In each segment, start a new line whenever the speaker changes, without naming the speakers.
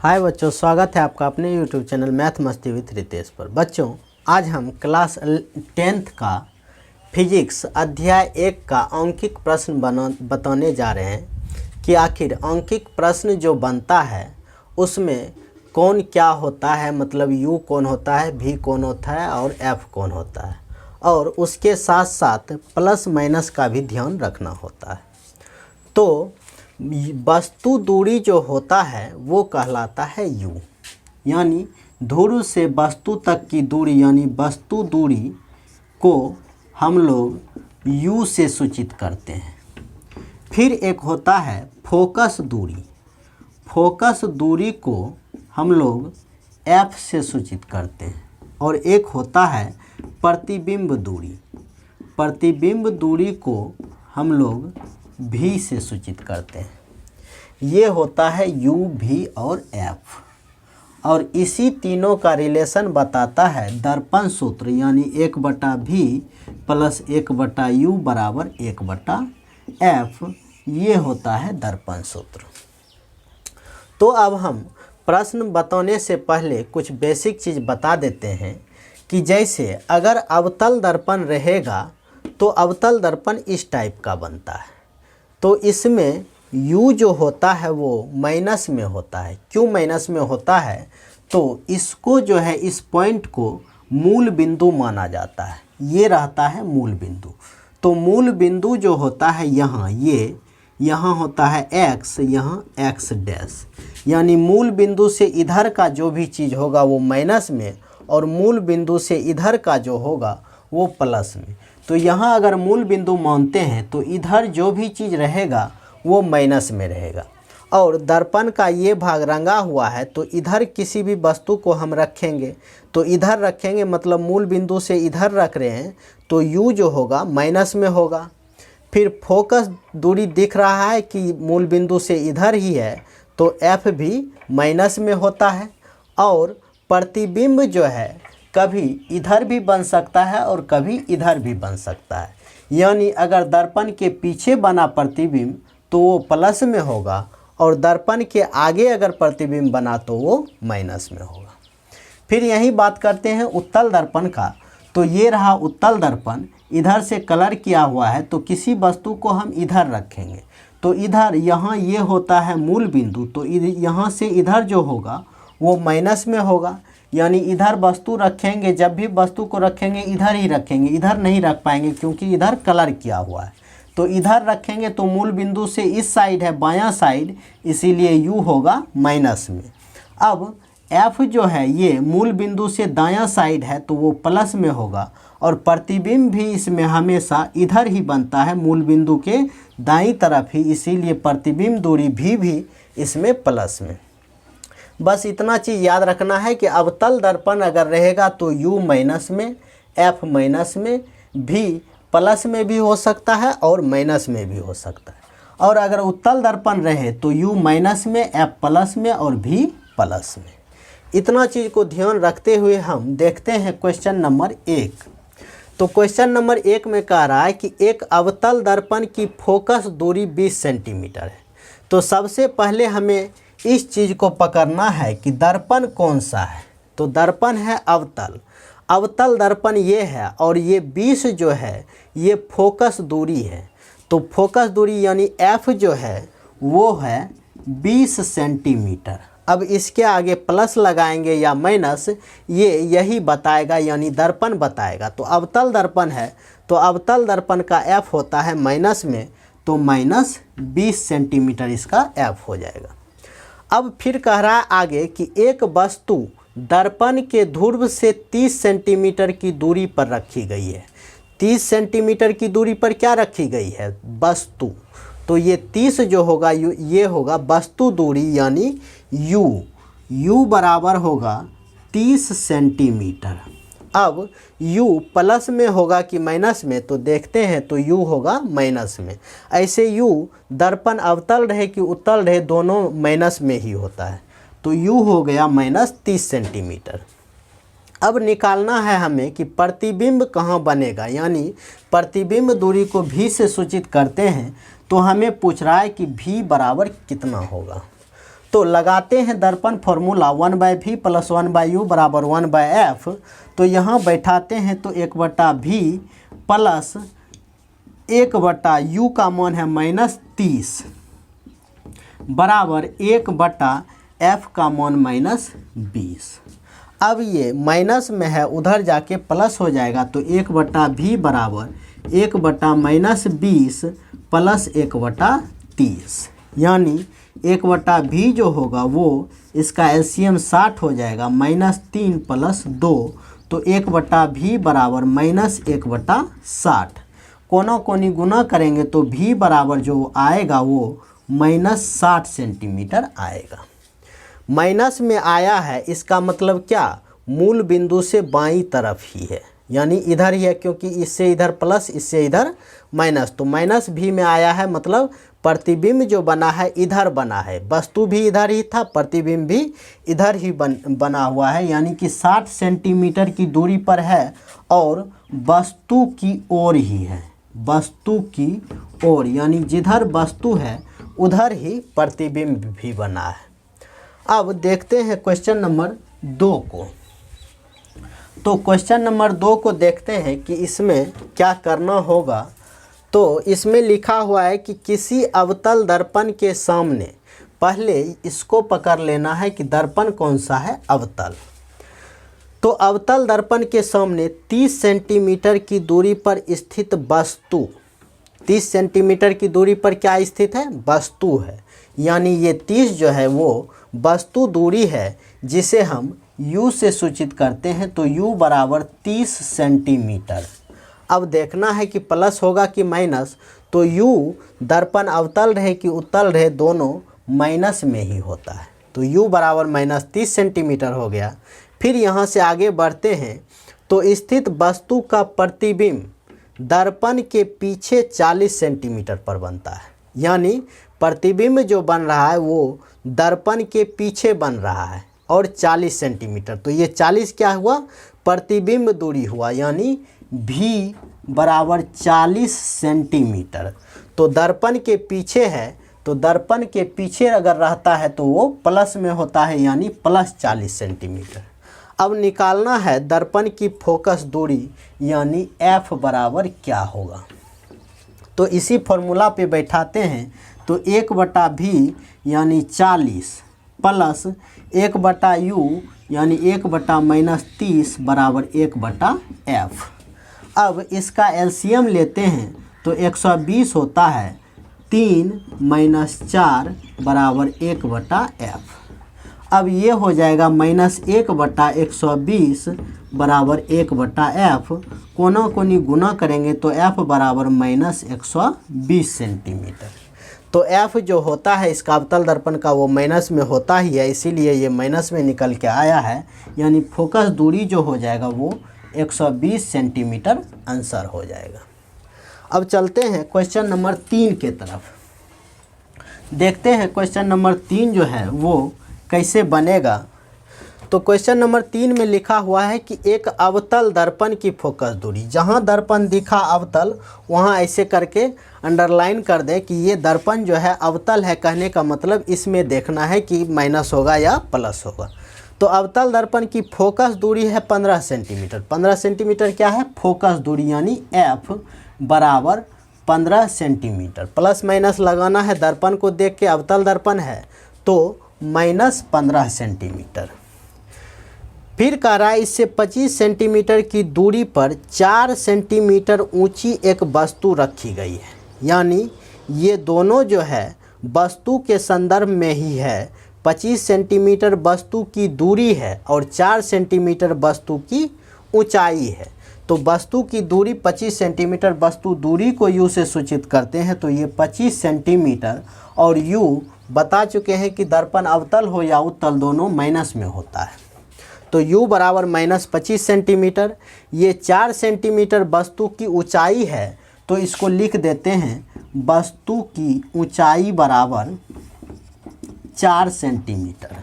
हाय बच्चों, स्वागत है आपका अपने YouTube चैनल मैथ मस्ती विथ रितेश पर। बच्चों, आज हम क्लास 10th का फिजिक्स अध्याय 1 का अंकिक प्रश्न बताने जा रहे हैं कि आखिर अंकिक प्रश्न जो बनता है उसमें कौन क्या होता है, मतलब U कौन होता है, V कौन होता है और F कौन होता है, और उसके साथ साथ प्लस माइनस का भी ध्यान रखना होता है। तो वस्तु दूरी जो होता है वो कहलाता है U, यानी ध्रुव से वस्तु तक की दूरी यानी वस्तु दूरी को हम लोग U से सूचित करते हैं। फिर एक होता है फोकस दूरी। फोकस दूरी को हम लोग F से सूचित करते हैं। और एक होता है प्रतिबिंब दूरी। प्रतिबिंब दूरी को हम लोग V से सूचित करते हैं। ये होता है U, V और F। और इसी तीनों का रिलेशन बताता है दर्पण सूत्र, यानी 1/V प्लस 1/U बराबर 1/F। ये होता है दर्पण सूत्र। तो अब हम प्रश्न बताने से पहले कुछ बेसिक चीज़ बता देते हैं कि जैसे अगर अवतल दर्पण रहेगा तो अवतल दर्पण इस टाइप का बनता है। तो इसमें U जो होता है वो माइनस में होता है। क्यों माइनस में होता है? तो इसको जो है इस पॉइंट को मूल बिंदु माना जाता है। ये रहता है मूल बिंदु। तो मूल बिंदु जो होता है यहाँ, ये यहाँ होता है X, यहाँ X डैश, यानी मूल बिंदु से इधर का जो भी चीज़ होगा वो माइनस में और मूल बिंदु से इधर का जो होगा वो प्लस में। तो यहाँ अगर मूल बिंदु मानते हैं तो इधर जो भी चीज़ रहेगा वो माइनस में रहेगा। और दर्पण का ये भाग रंगा हुआ है तो इधर किसी भी वस्तु को हम रखेंगे तो इधर रखेंगे, मतलब मूल बिंदु से इधर रख रहे हैं तो U जो होगा माइनस में होगा। फिर फोकस दूरी दिख रहा है कि मूल बिंदु से इधर ही है तो F भी माइनस में होता है। और प्रतिबिंब जो है कभी इधर भी बन सकता है और कभी इधर भी बन सकता है, यानी अगर दर्पण के पीछे बना प्रतिबिंब तो वो प्लस में होगा और दर्पण के आगे अगर प्रतिबिंब बना तो वो माइनस में होगा। फिर यही बात करते हैं उत्तल दर्पण का। तो ये रहा उत्तल दर्पण, इधर से कलर किया हुआ है तो किसी वस्तु को हम इधर रखेंगे तो इधर यहाँ ये होता है मूल बिंदु, तो यहाँ से इधर जो होगा वो माइनस में होगा, यानी इधर वस्तु रखेंगे, जब भी वस्तु को रखेंगे इधर ही रखेंगे, इधर नहीं रख पाएंगे क्योंकि इधर कलर किया हुआ है। तो इधर रखेंगे तो मूल बिंदु से इस साइड है बायां साइड, इसीलिए U होगा माइनस में। अब F जो है ये मूल बिंदु से दायां साइड है तो वो प्लस में होगा और प्रतिबिंब भी इसमें हमेशा इधर ही बनता है, मूल बिंदु के दाईं तरफ ही, इसीलिए प्रतिबिंब दूरी भी इसमें प्लस में। बस इतना चीज़ याद रखना है कि अवतल दर्पण अगर रहेगा तो U माइनस में, F माइनस में, V प्लस में भी हो सकता है और माइनस में भी हो सकता है। और अगर उत्तल दर्पण रहे तो U माइनस में, F प्लस में और V प्लस में। इतना चीज़ को ध्यान रखते हुए हम देखते हैं क्वेश्चन नंबर 1। तो क्वेश्चन नंबर 1 में कह रहा है कि एक अवतल दर्पण की फोकस दूरी 20 सेंटीमीटर है। तो सबसे पहले हमें इस चीज़ को पकड़ना है कि दर्पण कौन सा है। तो दर्पण है अवतल, अवतल दर्पण ये है और ये 20 जो है ये फोकस दूरी है। तो फोकस दूरी यानी F जो है वो है 20 सेंटीमीटर। अब इसके आगे प्लस लगाएंगे या माइनस, ये यही बताएगा, यानी दर्पण बताएगा। तो अवतल दर्पण है तो अवतल दर्पण का F होता है माइनस में, तो माइनस 20 सेंटीमीटर इसका F हो जाएगा। अब फिर कह रहा है आगे कि एक वस्तु दर्पण के ध्रुव से 30 सेंटीमीटर की दूरी पर रखी गई है। 30 सेंटीमीटर की दूरी पर क्या रखी गई है? वस्तु। तो ये 30 जो होगा ये होगा वस्तु दूरी, यानी U बराबर होगा 30 सेंटीमीटर। अब U प्लस में होगा कि माइनस में, तो देखते हैं तो U होगा माइनस में। ऐसे U दर्पण अवतल रहे कि उत्तल रहे दोनों माइनस में ही होता है, तो U हो गया माइनस 30 सेंटीमीटर। अब निकालना है हमें कि प्रतिबिंब कहाँ बनेगा, यानी प्रतिबिंब दूरी को V से सूचित करते हैं। तो हमें पूछ रहा है कि V बराबर कितना होगा। तो लगाते हैं दर्पण फॉर्मूला 1/v + 1/u बराबर 1/f। तो यहाँ बैठाते हैं तो 1/v प्लस 1/u का मान है -30 बराबर 1/f का मान -20। अब ये माइनस में है, उधर जाके प्लस हो जाएगा। तो 1/v बराबर 1/-20 प्लस 1/30, यानी 1/v जो होगा वो इसका एलसीएम 60 हो जाएगा, -3 + 2। तो 1/v बराबर -1/60। कोना कोनी गुना करेंगे तो v बराबर जो आएगा वो -60 सेंटीमीटर आएगा। माइनस में आया है, इसका मतलब क्या, मूल बिंदु से बाईं तरफ ही है, यानी इधर ही है, क्योंकि इससे इधर प्लस इससे इधर माइनस। तो माइनस भी में आया है, मतलब प्रतिबिंब जो बना है इधर बना है, वस्तु भी इधर ही था, प्रतिबिंब भी इधर ही बना हुआ है, यानी कि 60 सेंटीमीटर की दूरी पर है और वस्तु की ओर ही है, वस्तु की ओर, यानी जिधर वस्तु है उधर ही प्रतिबिंब भी बना है। अब देखते हैं क्वेश्चन नंबर 2 को। तो क्वेश्चन नंबर 2 को देखते हैं कि इसमें क्या करना होगा। तो इसमें लिखा हुआ है कि किसी अवतल दर्पण के सामने, पहले इसको पकड़ लेना है कि दर्पण कौन सा है, अवतल। तो अवतल दर्पण के सामने 30 सेंटीमीटर की दूरी पर स्थित वस्तु, 30 सेंटीमीटर की दूरी पर क्या स्थित है, वस्तु है, यानी ये 30 जो है वो वस्तु दूरी है जिसे हम u से सूचित करते हैं। तो u बराबर 30 सेंटीमीटर। अब देखना है कि प्लस होगा कि माइनस। तो u दर्पण अवतल रहे कि उत्तल रहे, दोनों माइनस में ही होता है। तो u बराबर -30 सेंटीमीटर हो गया। फिर यहाँ से आगे बढ़ते हैं तो स्थित वस्तु का प्रतिबिंब दर्पण के पीछे 40 सेंटीमीटर पर बनता है, यानी प्रतिबिंब जो बन रहा है वो दर्पण के पीछे बन रहा है और 40 सेंटीमीटर। तो ये 40 क्या हुआ, प्रतिबिंब दूरी हुआ, यानी v बराबर 40 सेंटीमीटर। तो दर्पण के पीछे है, तो दर्पण के पीछे अगर रहता है तो वो प्लस में होता है, यानी +40 सेंटीमीटर। अब निकालना है दर्पण की फोकस दूरी, यानी f बराबर क्या होगा। तो इसी फॉर्मूला पे बैठाते हैं। तो 1/v यानी 40 प्लस 1/u यानी 1/-30 बराबर 1/f। अब इसका एलसीएम लेते हैं तो 120 होता है, 3 - 4 बराबर 1/f। अब ये हो जाएगा -1/120 बराबर 1/f। कोना कोनी गुना करेंगे तो f बराबर -120 सेंटीमीटर। तो f जो होता है इसका अवतल दर्पण का वो माइनस में होता ही है, इसीलिए ये माइनस में निकल के आया है, यानी फोकस दूरी जो हो जाएगा वो 120 सेंटीमीटर आंसर हो जाएगा। अब चलते हैं क्वेश्चन नंबर 3 के तरफ। देखते हैं क्वेश्चन नंबर 3 जो है वो कैसे बनेगा। तो क्वेश्चन नंबर 3 में लिखा हुआ है कि एक अवतल दर्पण की फोकस दूरी, जहाँ दर्पण दिखा अवतल वहाँ ऐसे करके अंडरलाइन कर दे कि ये दर्पण जो है अवतल है। कहने का मतलब इसमें देखना है कि माइनस होगा या प्लस होगा। तो अवतल दर्पण की फोकस दूरी है 15 सेंटीमीटर। 15 सेंटीमीटर क्या है, फोकस दूरी, यानी f बराबर 15 सेंटीमीटर। प्लस माइनस लगाना है, दर्पण को देख के अवतल दर्पण है तो -15 सेंटीमीटर। फिर कह रहा है इससे 25 सेंटीमीटर की दूरी पर 4 सेंटीमीटर ऊंची एक वस्तु रखी गई है, यानी ये दोनों जो है वस्तु के संदर्भ में ही है। 25 सेंटीमीटर वस्तु की दूरी है और 4 सेंटीमीटर वस्तु की ऊंचाई है। तो वस्तु की दूरी 25 सेंटीमीटर, वस्तु दूरी को u से सूचित करते हैं। तो ये 25 सेंटीमीटर और u बता चुके हैं कि दर्पण अवतल हो या उत्तल दोनों माइनस में होता है। तो u बराबर -25 सेंटीमीटर। ये 4 सेंटीमीटर वस्तु की ऊंचाई है, तो इसको लिख देते हैं वस्तु की ऊंचाई बराबर 4 सेंटीमीटर।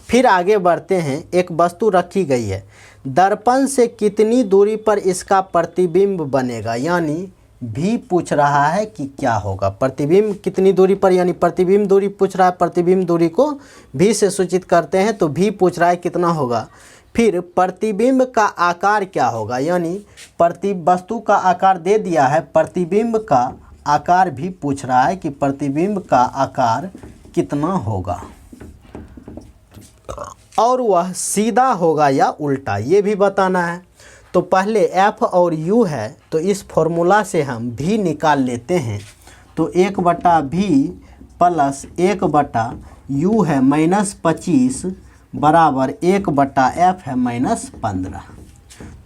फिर आगे बढ़ते हैं, एक वस्तु रखी गई है, दर्पण से कितनी दूरी पर इसका प्रतिबिंब बनेगा, यानी भी पूछ रहा है कि क्या होगा। प्रतिबिंब कितनी दूरी पर, यानी प्रतिबिंब दूरी पूछ रहा है, प्रतिबिंब दूरी को भी से सूचित करते हैं, तो भी पूछ रहा है कितना होगा। फिर प्रतिबिंब का आकार क्या होगा, यानी वस्तु का आकार दे दिया है, प्रतिबिंब का आकार भी पूछ रहा है कि प्रतिबिंब का आकार कितना होगा, और वह सीधा होगा या उल्टा, ये भी बताना है। तो पहले F और U है, तो इस फॉर्मूला से हम भी निकाल लेते हैं। तो 1/v प्लस 1/u है -25 बराबर 1/f है -15।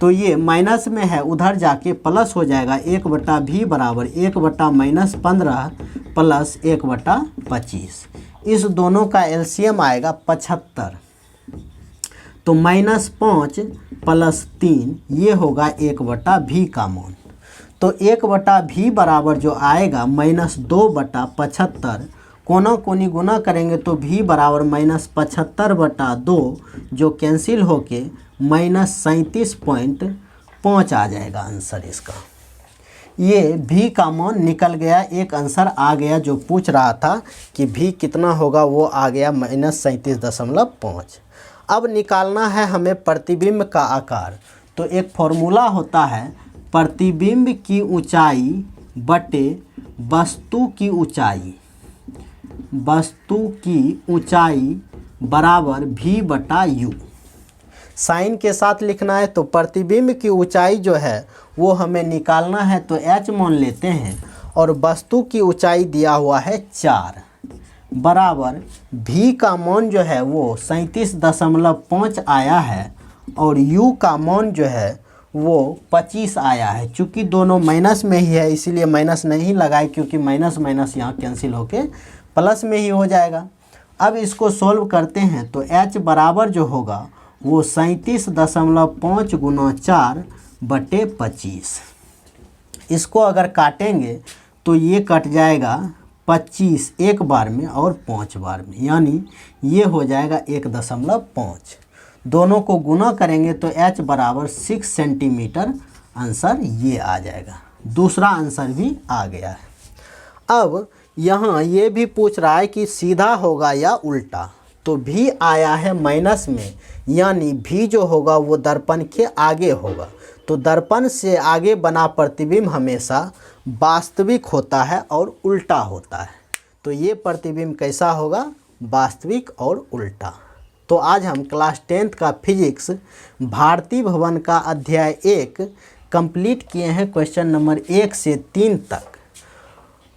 तो ये माइनस में है, उधर जाके प्लस हो जाएगा। 1/v बराबर 1/-15 प्लस 1/25। इस दोनों का एलसीएम आएगा 75। तो -5 प्लस 3 ये होगा 1/v का मान। तो 1/v बराबर जो आएगा -2/75, कोना कोनी गुना करेंगे तो v बराबर -75/2 जो कैंसिल होके -37.5 आ जाएगा आंसर इसका। ये v का मान निकल गया, एक आंसर आ गया जो पूछ रहा था कि v कितना होगा, वो आ गया -37.5। अब निकालना है हमें प्रतिबिंब का आकार। तो एक फॉर्मूला होता है प्रतिबिंब की ऊंचाई बटे वस्तु की ऊंचाई, वस्तु की ऊंचाई बराबर v/u। साइन के साथ लिखना है। तो प्रतिबिंब की ऊंचाई जो है वो हमें निकालना है, तो h मान लेते हैं, और वस्तु की ऊंचाई दिया हुआ है 4 बराबर v का मान जो है वो 37.5 आया है, और u का मान जो है वो 25 आया है। चूँकि दोनों माइनस में ही है इसीलिए माइनस नहीं लगाए, क्योंकि माइनस माइनस यहाँ कैंसिल होके प्लस में ही हो जाएगा। अब इसको सॉल्व करते हैं, तो h बराबर जो होगा वो 37.5 गुना 4/25। इसको अगर काटेंगे तो ये कट जाएगा 25 एक बार में और 5 बार में, यानी ये हो जाएगा 1.5। दोनों को गुना करेंगे तो h बराबर 6 सेंटीमीटर आंसर ये आ जाएगा। दूसरा आंसर भी आ गया है। अब यहाँ ये भी पूछ रहा है कि सीधा होगा या उल्टा। तो भी आया है माइनस में, यानी भी जो होगा वो दर्पण के आगे होगा। तो दर्पण से आगे बना प्रतिबिंब हमेशा वास्तविक होता है और उल्टा होता है। तो ये प्रतिबिंब कैसा होगा, वास्तविक और उल्टा। तो आज हम क्लास 10th का फिजिक्स भारती भवन का अध्याय 1 कंप्लीट किए हैं, क्वेश्चन नंबर 1 से 3 तक,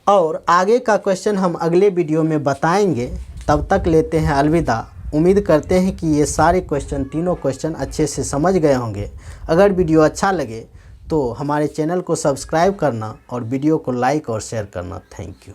और आगे का क्वेश्चन हम अगले वीडियो में बताएंगे। तब तक लेते हैं अलविदा। उम्मीद करते हैं कि ये सारे क्वेश्चन, तीनों क्वेश्चन अच्छे से समझ गए होंगे। अगर वीडियो अच्छा लगे तो हमारे चैनल को सब्सक्राइब करना और वीडियो को लाइक और शेयर करना। Thank you.